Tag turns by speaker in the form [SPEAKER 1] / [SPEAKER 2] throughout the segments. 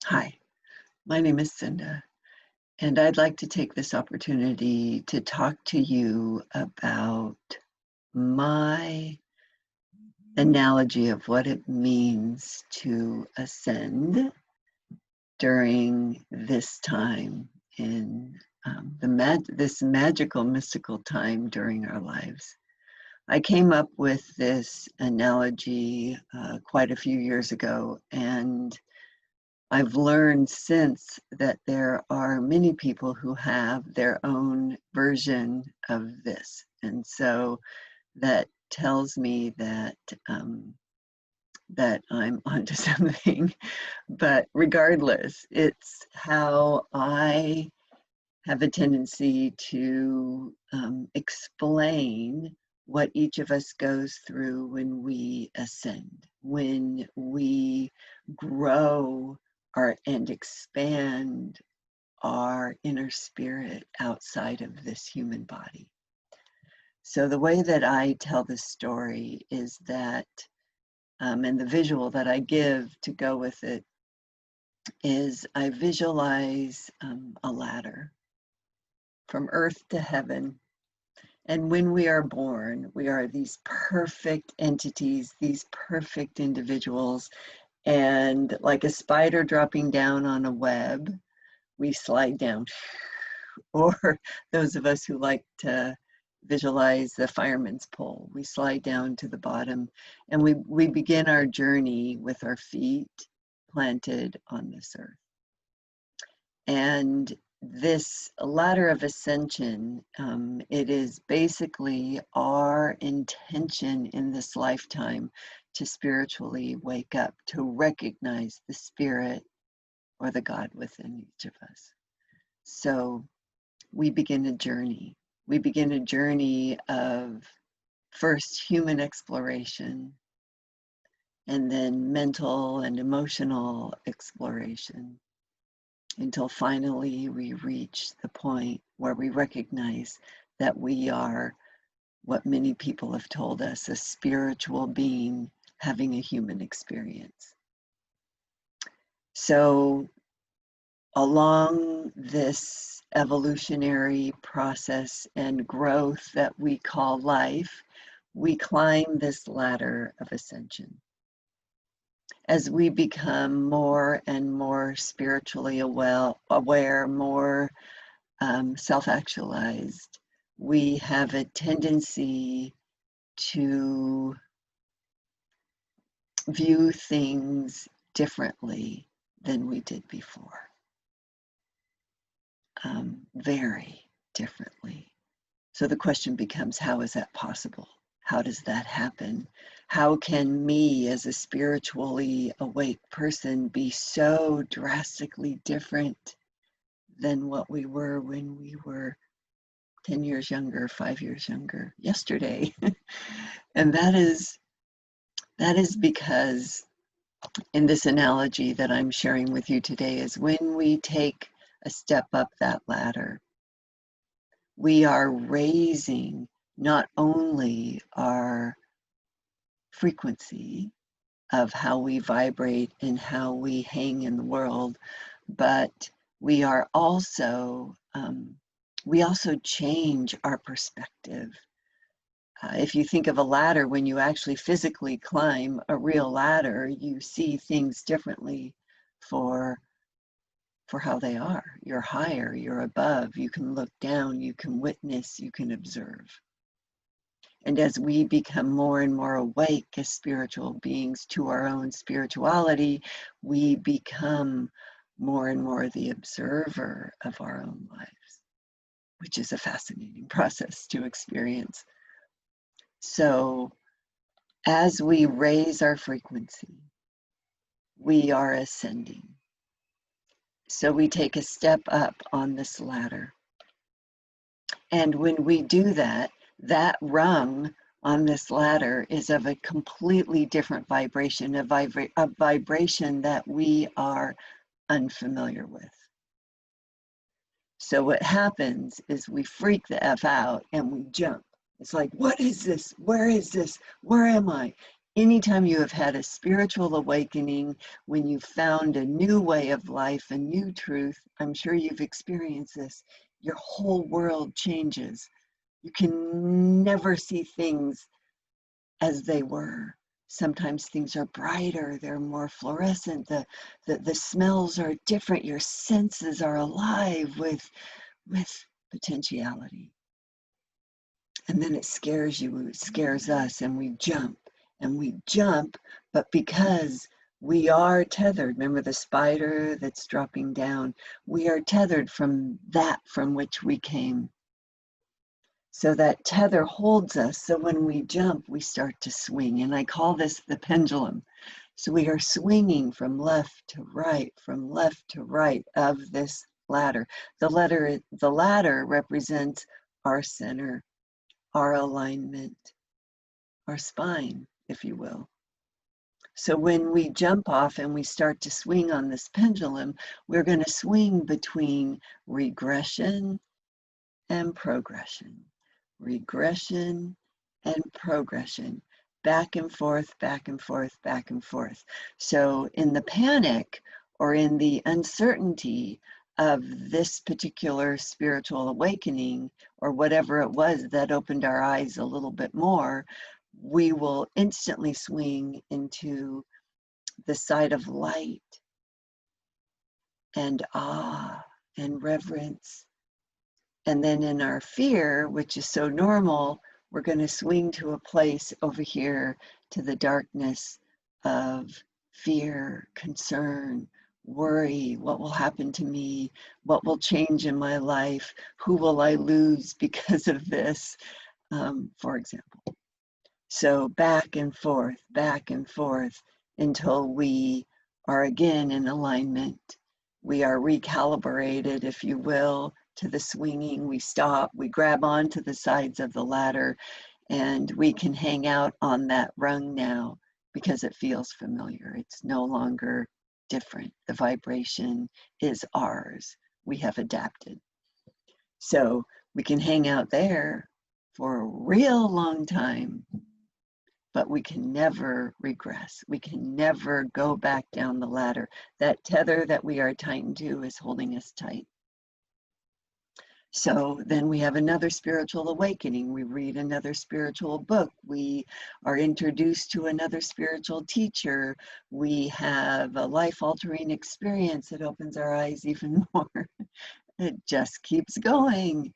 [SPEAKER 1] Hi, my name is Cinda, and I'd like to take this opportunity to talk to you about my analogy of what it means to ascend during this time in this magical, mystical time during our lives. I came up with this analogy quite a few years ago, and I've learned since that there are many people who have their own version of this. And so that tells me that I'm onto something. But regardless, it's how I have a tendency to explain what each of us goes through when we ascend, when we grow and expand our inner spirit outside of this human body. So the way that I tell this story is that, and the visual that I give to go with it is I visualize a ladder from earth to heaven. And when we are born, we are these perfect entities, these perfect individuals. And like a spider dropping down on a web, we slide down. Or those of us who like to visualize the fireman's pole, we slide down to the bottom and we begin our journey with our feet planted on this earth. And this ladder of ascension, it is basically our intention in this lifetime to spiritually wake up, to recognize the spirit or the God within each of us. So we begin a journey. We begin a journey of first human exploration, and then mental and emotional exploration, until finally we reach the point where we recognize that we are what many people have told us, a spiritual being having a human experience. So along this evolutionary process and growth that we call life, we climb this ladder of ascension. As we become more and more spiritually aware, more self-actualized, we have a tendency to view things differently than we did before. Very differently. So the question becomes, how is that possible? How does that happen? How can me as a spiritually awake person be so drastically different than what we were when we were 10 years younger, 5 years younger, yesterday? And that is because in this analogy that I'm sharing with you today is when we take a step up that ladder, we are raising not only our frequency of how we vibrate and how we hang in the world, but we are also, we also change our perspective. If you think of a ladder, when you actually physically climb a real ladder, you see things differently for how they are. You're higher, you're above, you can look down, you can witness, you can observe. And as we become more and more awake as spiritual beings to our own spirituality, we become more and more the observer of our own lives, which is a fascinating process to experience. So as we raise our frequency, we are ascending. So we take a step up on this ladder. And when we do that, that rung on this ladder is of a completely different vibration, a vibration that we are unfamiliar with. So what happens is we freak the F out and we jump. It's like, what is this? Where is this? Where am I? Anytime you have had a spiritual awakening, when you found a new way of life, a new truth, I'm sure you've experienced this, your whole world changes. You can never see things as they were. Sometimes things are brighter, they're more fluorescent, the smells are different, your senses are alive with potentiality. And then it scares you, it scares us, and we jump. And we jump, but because we are tethered, remember the spider that's dropping down, we are tethered from that from which we came. So that tether holds us. So when we jump, we start to swing. And I call this the pendulum. So we are swinging from left to right, from left to right of this ladder. The ladder represents our center, our alignment, our spine, if you will. So when we jump off and we start to swing on this pendulum, we're going to swing between regression and progression, regression and progression, back and forth, back and forth, back and forth. So in the panic or in the uncertainty of this particular spiritual awakening or whatever it was that opened our eyes a little bit more, we will instantly swing into the side of light and awe and reverence. And then in our fear, which is so normal, we're going to swing to a place over here to the darkness of fear, concern, worry. What will happen to me? What will change in my life? Who will I lose because of this? For example. So back and forth until we are again in alignment. We are recalibrated, if you will, to the swinging. We stop, we grab onto the sides of the ladder, and we can hang out on that rung now because it feels familiar. It's no longer different. The vibration is ours. We have adapted. So we can hang out there for a real long time, but we can never regress. We can never go back down the ladder. That tether that we are tightened to is holding us tight. So then we have another spiritual awakening. We read another spiritual book. We are introduced to another spiritual teacher. We have a life-altering experience that opens our eyes even more. It just keeps going.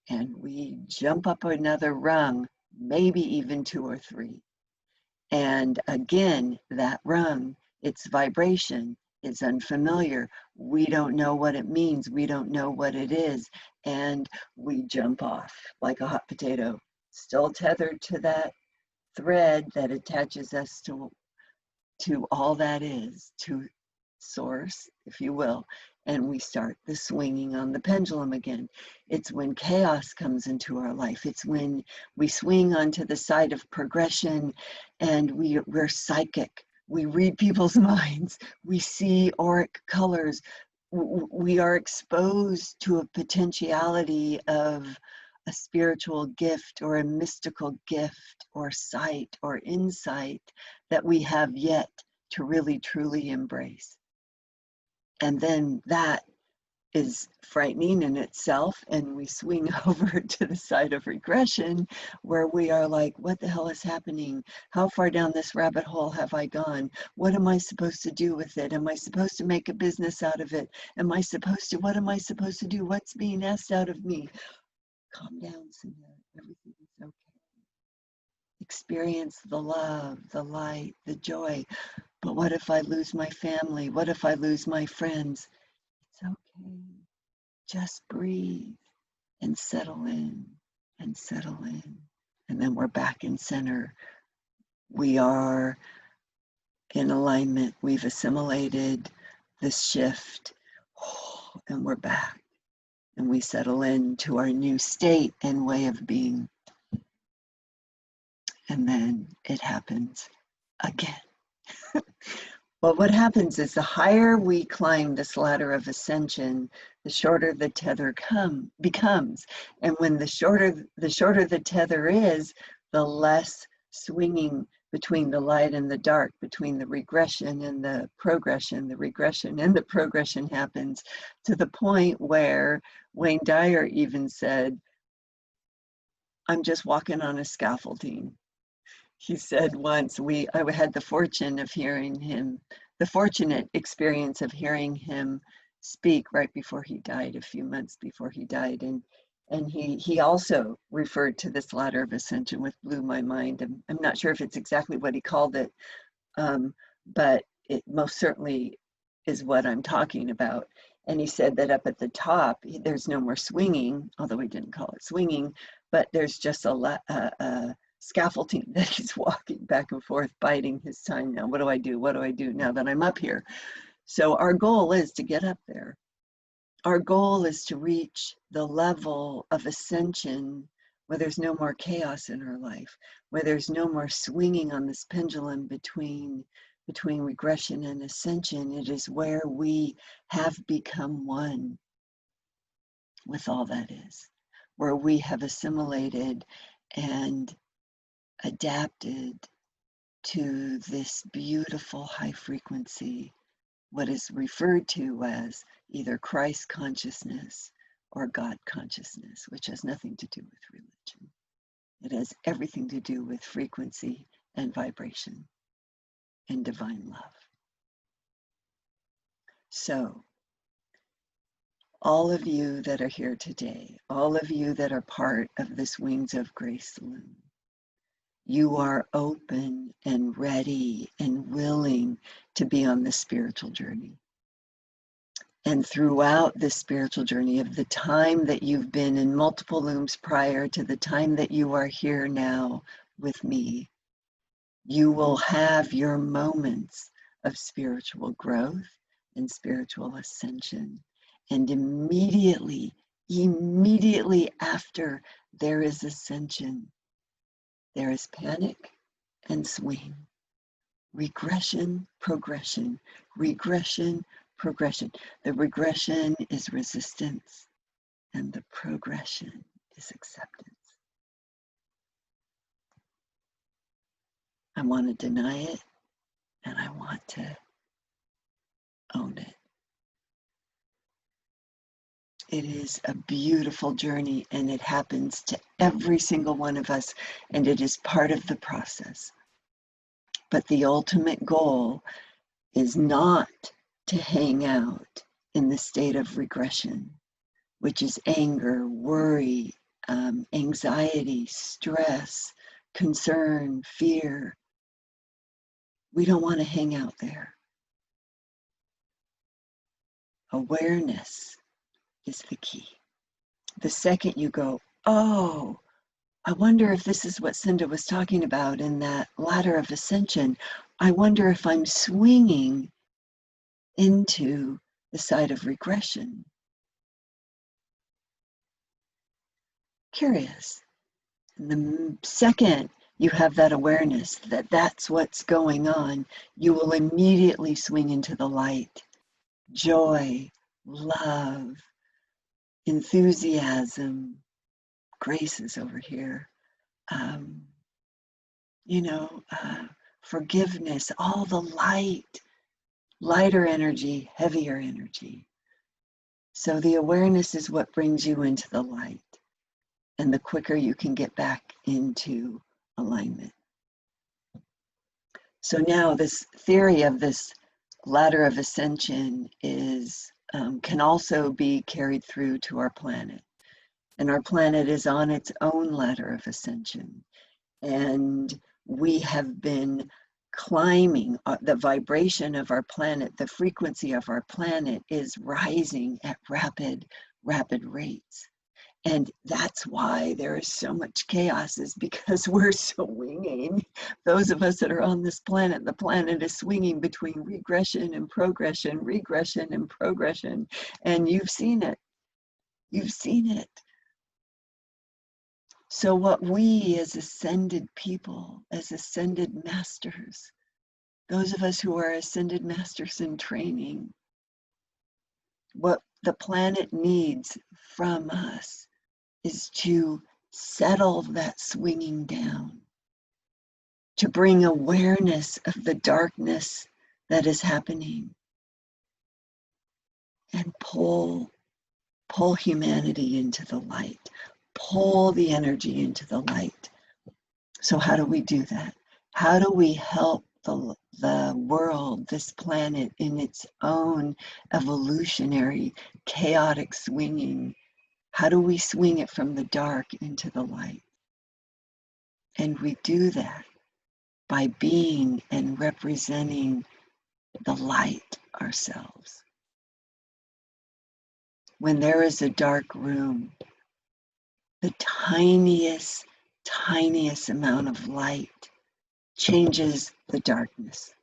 [SPEAKER 1] And we jump up another rung, maybe even 2 or 3. And again, that rung, its vibration is unfamiliar. We don't know what it means. We don't know what it is. And we jump off like a hot potato, still tethered to that thread that attaches us to all that is, to source, if you will. And we start the swinging on the pendulum again. It's when chaos comes into our life. It's when we swing onto the side of progression and we're psychic. We read people's minds. We see auric colors. We are exposed to a potentiality of a spiritual gift or a mystical gift or sight or insight that we have yet to really truly embrace. And then that is frightening in itself, and we swing over to the side of regression where we are like, what the hell is happening? How far down this rabbit hole have I gone? What am I supposed to do with it? Am I supposed to make a business out of it? What am I supposed to do? What's being asked out of me? Calm down, Cinda. Everything is okay. Experience the love, the light, the joy. But what if I lose my family? What if I lose my friends? It's okay. Just breathe and settle in and settle in. And then we're back in center. We are in alignment. We've assimilated this shift and we're back. And we settle into our new state and way of being. And then it happens again. Well, what happens is the higher we climb this ladder of ascension, the shorter the tether becomes. And when the shorter the tether is, the less swinging between the light and the dark, between the regression and the progression. The regression and the progression happens to the point where Wayne Dyer even said, I'm just walking on a scaffolding. He said once, I had the fortune of hearing him, the fortunate experience of hearing him speak right before he died, a few months before he died. And he also referred to this ladder of ascension, which blew my mind. I'm not sure if it's exactly what he called it, but it most certainly is what I'm talking about. And he said that up at the top, there's no more swinging, although he didn't call it swinging, but there's just a scaffolding that he's walking back and forth, biding his time now. What do I do? What do I do now that I'm up here? So our goal is to get up there. Our goal is to reach the level of ascension where there's no more chaos in our life, where there's no more swinging on this pendulum between regression and ascension. It is where we have become one with all that is, where we have assimilated and adapted to this beautiful high frequency, what is referred to as either Christ consciousness or God consciousness, which has nothing to do with religion. It has everything to do with frequency and vibration and divine love. So, all of you that are here today, all of you that are part of this Wings of Grace Saloon, you are open and ready and willing to be on this spiritual journey. And throughout this spiritual journey of the time that you've been in multiple looms prior to the time that you are here now with me, you will have your moments of spiritual growth and spiritual ascension. And immediately after there is ascension, there is panic and swing, regression, progression, regression, progression. The regression is resistance and the progression is acceptance. I want to deny it and I want to own it. It is a beautiful journey and it happens to every single one of us and it is part of the process. But the ultimate goal is not to hang out in the state of regression, which is anger, worry, anxiety, stress, concern, fear. We don't want to hang out there. Awareness is the key. The second you go, oh, I wonder if this is what Cinda was talking about in that ladder of ascension. I wonder if I'm swinging into the side of regression. Curious. And the second you have that awareness that that's what's going on, you will immediately swing into the light. Joy, love, enthusiasm, grace is over here, forgiveness, all the lighter energy, heavier energy. So the awareness is what brings you into the light, and the quicker you can get back into alignment. So now this theory of this ladder of ascension is can also be carried through to our planet. And our planet is on its own ladder of ascension. And we have been climbing the vibration of our planet, the frequency of our planet is rising at rapid rates. And that's why there is so much chaos, is because we're swinging. Those of us that are on this planet, the planet is swinging between regression and progression, regression and progression. And you've seen it. You've seen it. So what we as ascended people, as ascended masters, those of us who are ascended masters in training, what the planet needs from us is to settle that swinging down, to bring awareness of the darkness that is happening, and pull humanity into the light, pull the energy into the light. So how do we do that? How do we help the world, this planet, in its own evolutionary, chaotic swinging? How do we swing it from the dark into the light? And we do that by being and representing the light ourselves. When there is a dark room, the tiniest amount of light changes the darkness,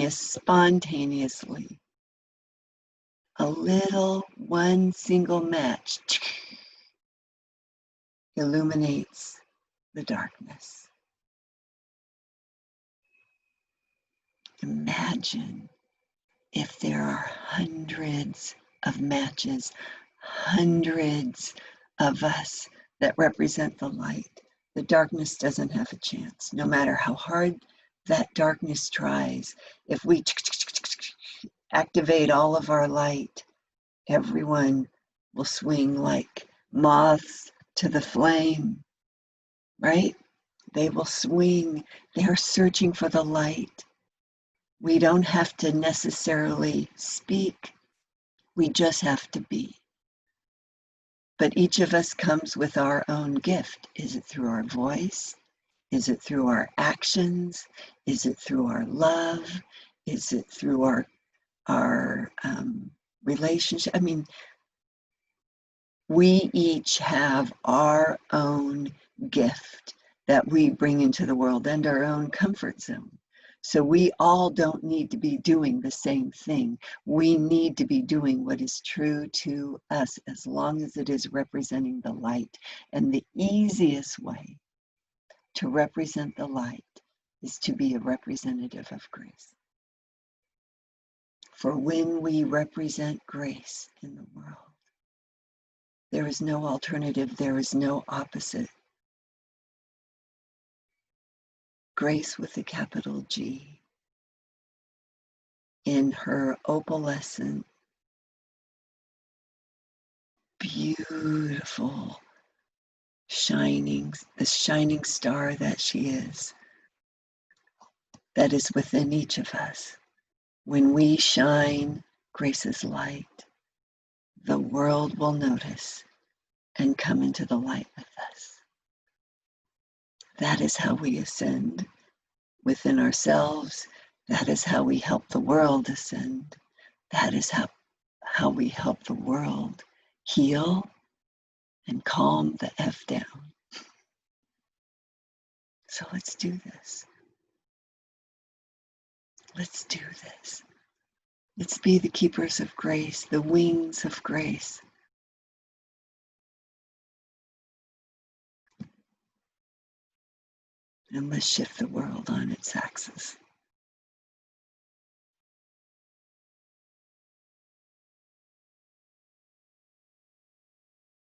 [SPEAKER 1] spontaneously. One single match illuminates the darkness. Imagine if there are hundreds of matches, hundreds of us that represent the light. The darkness doesn't have a chance. No matter how hard that darkness tries, if we activate all of our light, everyone will swing like moths to the flame, right? They will swing. They are searching for the light. We don't have to necessarily speak. We just have to be. But each of us comes with our own gift. Is it through our voice? Is it through our actions? Is it through our love? Is it through our relationship? I mean, we each have our own gift that we bring into the world and our own comfort zone. So we all don't need to be doing the same thing. We need to be doing what is true to us as long as it is representing the light. And the easiest way to represent the light is to be a representative of grace. For when we represent grace in the world, there is no alternative, there is no opposite. Grace with a capital G, in her opalescent, beautiful, the shining star that she is, that is within each of us. When we shine Grace's light, the world will notice and come into the light with us. That is how we ascend within ourselves. That is how we help the world ascend. That is how we help the world heal and calm the F down. So let's do this. Let's do this. Let's be the keepers of grace, the wings of grace. And let's shift the world on its axis.